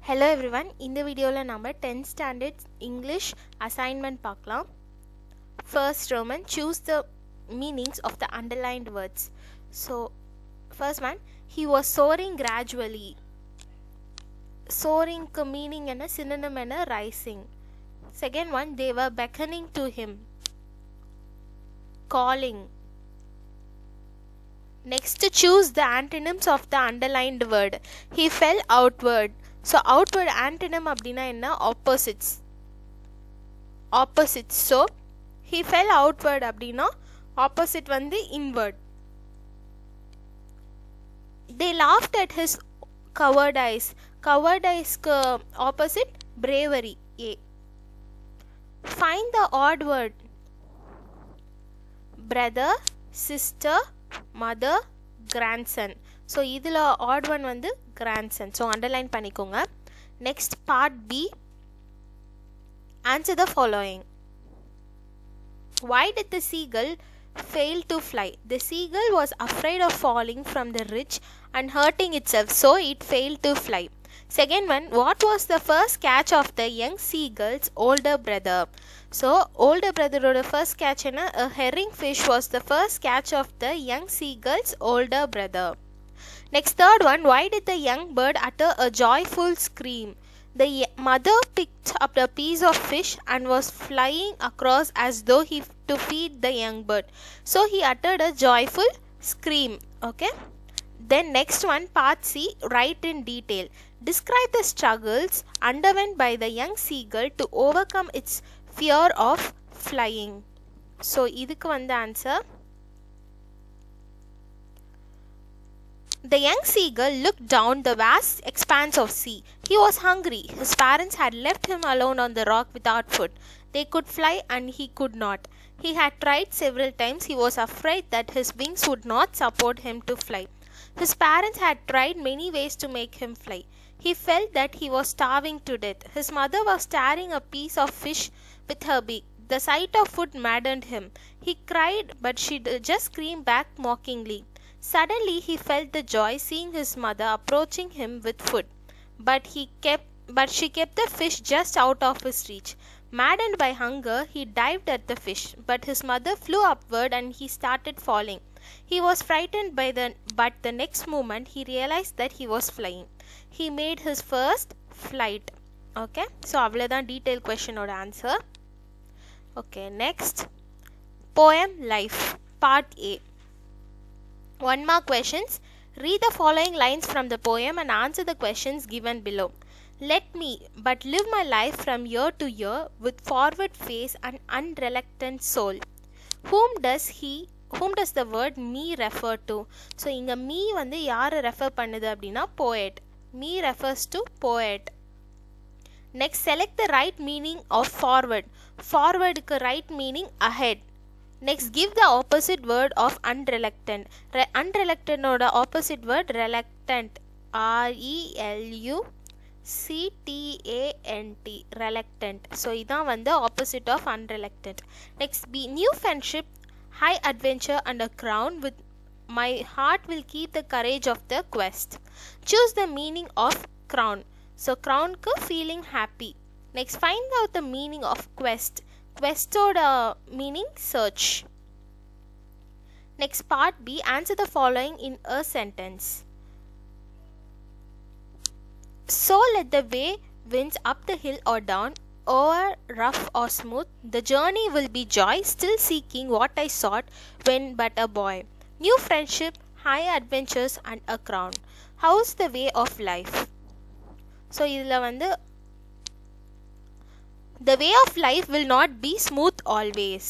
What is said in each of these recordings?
Hello everyone, இந்த வீடியோவில் நம்ம 10th standard English assignment பார்க்கலாம். First Roman, choose the meanings of the underlined words. So, first one, he was soaring gradually. Soaring meaning என்ன synonym என்ன rising. Second one, they were beckoning to him. Calling. Next, choose the antonyms of the underlined word. He fell outward. So outward antonym அப்படின்னா என்ன? Opposites. So he fell outward அப்படின்னா opposite வந்து inward. They laughed at his cowardice. Cowardiceக்கு opposite bravery. A. Find the odd word. Brother, sister, mother, grandson. So இதில் odd one வந்து grandson. So underline பண்ணிக்கோங்க. Next part B. Answer the following. Why did the seagull fail to fly? The seagull was afraid of falling from the ridge and hurting itself, so it failed to fly. Second one, what was the first catch of the young seagull's older brother? So older brother oda first catch enna? A herring fish was the first catch of the young seagull's older brother. Next, third one, why did the young bird utter a joyful scream? The mother picked up a piece of fish and was flying across as though to feed the young bird. So he uttered a joyful scream. Okay. Then next one, part C, write in detail. Describe the struggles underwent by the young seagull to overcome its fear of flying. So இதுக்கு வந்து answer. The young seagull looked down the vast expanse of sea. He was hungry. His parents had left him alone on the rock without food. They could fly and he could not. He had tried several times. He was afraid that his wings would not support him to fly. His parents had tried many ways to make him fly. He felt that he was starving to death. His mother was tearing a piece of fish with her beak. The sight of food maddened him. He cried, but she just screamed back mockingly. Suddenly he felt the joy seeing his mother approaching him with food, but she kept the fish just out of his reach. Maddened by hunger, he dived at the fish, but his mother flew upward and he started falling. He was frightened but the next moment he realized that he was flying. He made his first flight. Okay, so avladhan detail question oda answer. Okay, next poem Life, part A. 1 mark questions. Read the following lines from the poem and answer the questions given below. Let me but live my life from year to year with forward face and unreluctant soul. Whom does the word me refer to? So inga me வந்து யாரை refer பண்ணுது அப்படின்னா poet. Me refers to poet. Next, select the right meaning of forward. Forward க்கு right meaning ahead. Next, give the opposite word of unreluctant. Unreluctant oda opposite word reluctant. RELUCTANT. Reluctant. So idan வந்து opposite of unreluctant. Next, be new friendship, high adventure and a crown. With my heart will keep the courage of the quest. Choose the meaning of crown. So crown ku feeling happy. Next, find out the meaning of quest. Quest oda meaning search. Next, part B, answer the following in a sentence. So let the way winds up the hill or down, over rough or smooth, the journey will be joy, still seeking what I sought when but a boy. New friendship, high adventures and a crown. How's the way of life? So idla வந்து the way of life will not be smooth always.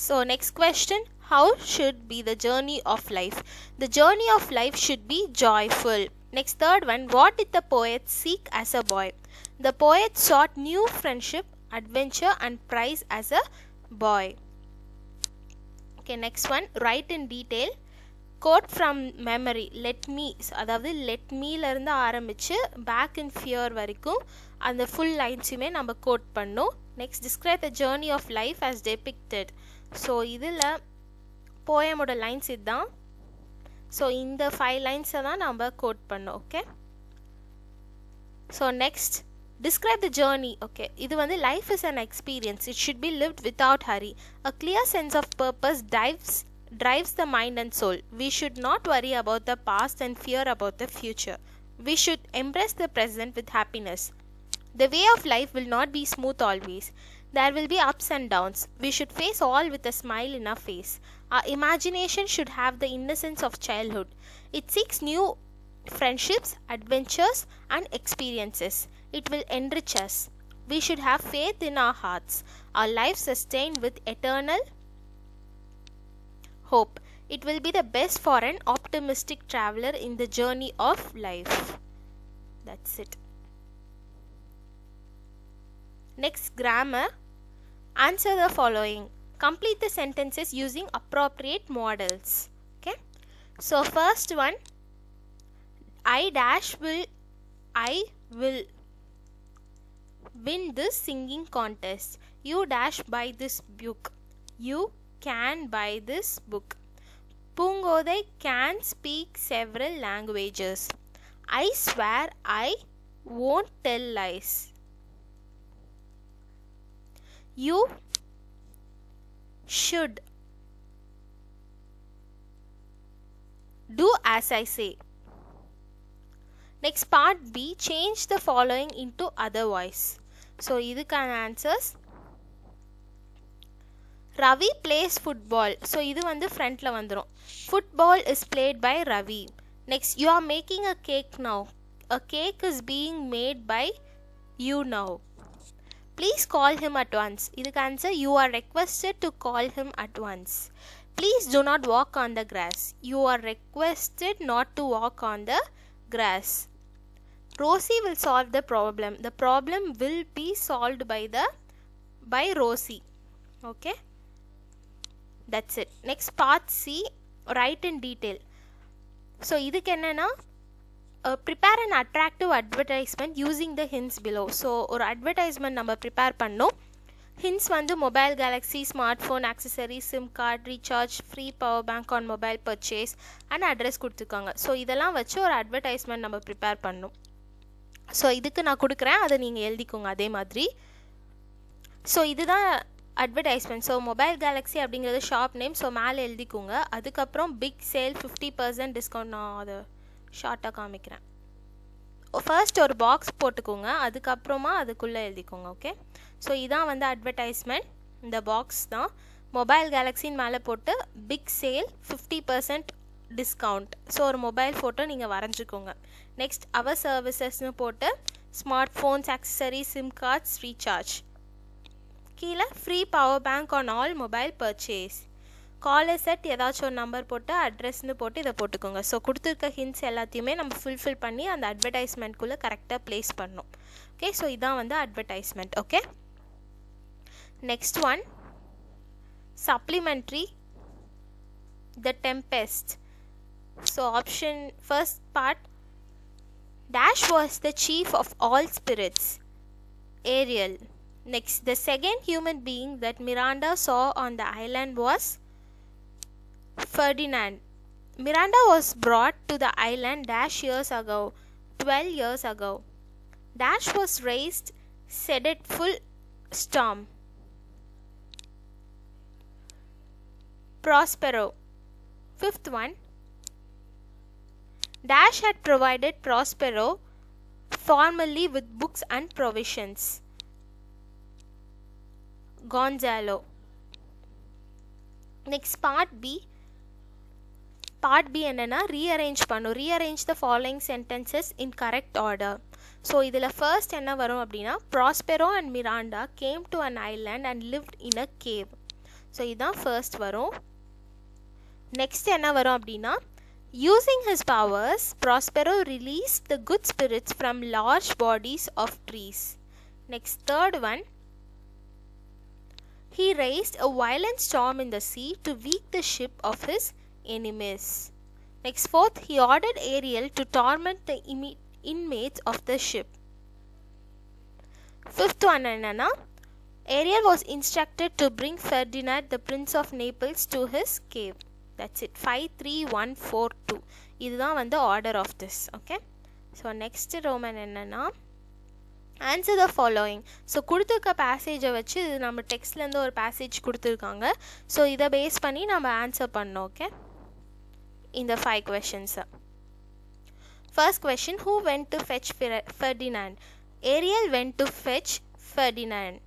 So next question, how should be the journey of life? The journey of life should be joyful. Next, third one, what did the poet seek as a boy? The poet sought new friendship, adventure and prize as a boy. Okay, next one, write in detail. Quote from memory. Let me, அதாவது let meல இருந்து ஆரம்பிச்சு back in fear வரைக்கும் அந்த full linesயுமே நம்ம quote பண்ணோம். Next, describe the journey of life as depicted. So இதில் poem ஓட lines இதுதான். ஸோ இந்த 5 லைன்ஸை தான் நம்ம கோட் பண்ணோம். Okay, So next, describe the journey. Okay, இது வந்து life is an experience. It should be lived without hurry. A clear sense of purpose drives the mind and soul. We should not worry about the past and fear about the future. We should embrace the present with happiness. The way of life will not be smooth always. There will be ups and downs. We should face all with a smile in our face. Our imagination should have the innocence of childhood. It seeks new friendships, adventures, and experiences. It will enrich us. We should have faith in our hearts. Our life sustained with eternal hope. It will be the best for an optimistic traveler in the journey of life. That's it. Next, grammar. Answer the following. Complete the sentences using appropriate models. Okay. So first one, I will win this singing contest. You dash buy this book. You can buy this book. Pungodai can speak several languages. I swear I won't tell lies. You should do as I say. Next, part B, change the following into otherwise. So இதுக்கான answers, Ravi plays football. So இது வந்து frontல வந்துரும். Football is played by Ravi. Next, you are making a cake now. A cake is being made by you now. Please call him at once. இதுக்கு answer, you are requested to call him at once. Please do not walk on the grass. You are requested not to walk on the grass. Rosie will solve the problem. The problem will be solved by Rosie. Okay, that's it. Next, part C, write in detail. So இதுக்கு என்னன்னா, prepare an attractive advertisement using the hints below. So ஒரு advertisement நம்ம prepare பண்ணோம். Hints வந்து mobile galaxy, smartphone, accessories, SIM card, recharge, free power bank on mobile purchase and address கொடுத்துருக்காங்க. So இதெல்லாம் வச்சு ஒரு advertisement நம்ம prepare பண்ணோம். ஸோ இதுக்கு நான் கொடுக்குறேன், அதை நீங்கள் எழுதிக்கோங்க அதே மாதிரி. ஸோ இதுதான் அட்வர்டைஸ்மெண்ட். ஸோ மொபைல் கேலக்ஸி அப்படிங்கிறது ஷாப் நேம். ஸோ மேலே எழுதிக்கோங்க. அதுக்கப்புறம் பிக் சேல் 50% டிஸ்கவுண்ட். நான் அதை ஷார்ட்டாக காமிக்கிறேன். ஃபர்ஸ்ட் ஒரு பாக்ஸ் போட்டுக்கோங்க, அதுக்கப்புறமா அதுக்குள்ளே எழுதிக்கோங்க. ஓகே, ஸோ இதான் வந்து அட்வர்டைஸ்மெண்ட். இந்த பாக்ஸ் தான் மொபைல் கேலக்ஸின்னு மேலே போட்டு பிக் சேல் 50% டிஸ்கவுண்ட். ஸோ ஒரு மொபைல் ஃபோட்டோ நீங்கள் வரைஞ்சிக்கோங்க. நெக்ஸ்ட், அவர் சர்வீசஸ்னு போட்டு smart phones, accessories, SIM cards, recharge. கீழே free power bank on all mobile purchase. Caller set ஏதாச்சும் ஒரு நம்பர் போட்டு அட்ரஸ்னு போட்டு இதை போட்டுக்கோங்க. ஸோ கொடுத்துருக்க ஹிண்ட்ஸ் எல்லாத்தையுமே நம்ம ஃபுல்ஃபில் பண்ணி அந்த அட்வர்டைஸ்மெண்ட்குள்ளே கரெக்டாக ப்ளேஸ் பண்ணணும். ஓகே, ஸோ இதான் வந்து advertisement. Okay, next one, supplementary, the Tempest. So option first part, Dash was the chief of all spirits, Ariel. Next, the second human being that Miranda saw on the island was Ferdinand. Miranda was brought to the island 12 years ago. Dash was raised sedentful storm. Prospero. Fifth one, Dash had provided Prospero formerly with books and provisions. Gonzalo. Next, part B. Part B என்னன்னா rearrange பண்ணும். Rearrange the following sentences in correct order. So இதில் first என்ன வரும் அப்படின்னா, Prospero and Miranda came to an island and lived in a cave. So இதுதான் first வரும். Next என்ன வரும் அப்படின்னா, using his powers, Prospero released the good spirits from large bodies of trees. Next, third one, he raised a violent storm in the sea to weaken the ship of his enemies. Next, fourth, he ordered Ariel to torment the inmates of the ship. Fifth one என்னன்னா, Ariel was instructed to bring Ferdinand, the Prince of Naples, to his cave. That's it. 5, 3, 1, 4, 2. இதுதான் வந்து order of this. Okay, so next Roman என்னன்னா, answer the following. So கொடுத்துருக்க பேசேஜை வச்சு இது நம்ம டெக்ஸ்ட்லேருந்து ஒரு பேசேஜ் கொடுத்துருக்காங்க. ஸோ இதை பேஸ் பண்ணி நம்ம ஆன்சர் பண்ணோம். ஓகே, இந்த 5 questions. First question, who went to fetch Ferdinand? Ariel went to fetch Ferdinand.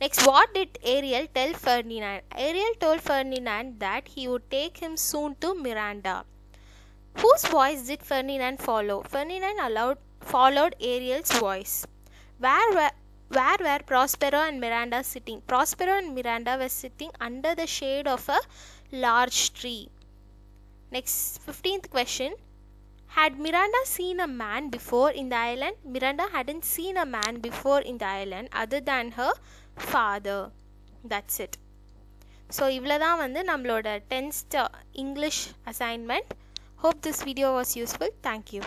Next, what did Ariel tell Ferdinand? Ariel told Ferdinand that he would take him soon to Miranda. Whose voice did Ferdinand follow? Ferdinand followed Ariel's voice. Where were Prospero and Miranda sitting? Prospero and Miranda were sitting under the shade of a large tree. Next, 15th question. Had Miranda seen a man before in the island? Miranda hadn't seen a man before in the island other than her father. That's it. So இவ்வளோதான் வந்து நம்மளோட 10th English assignment. Hope this video was useful. Thank you.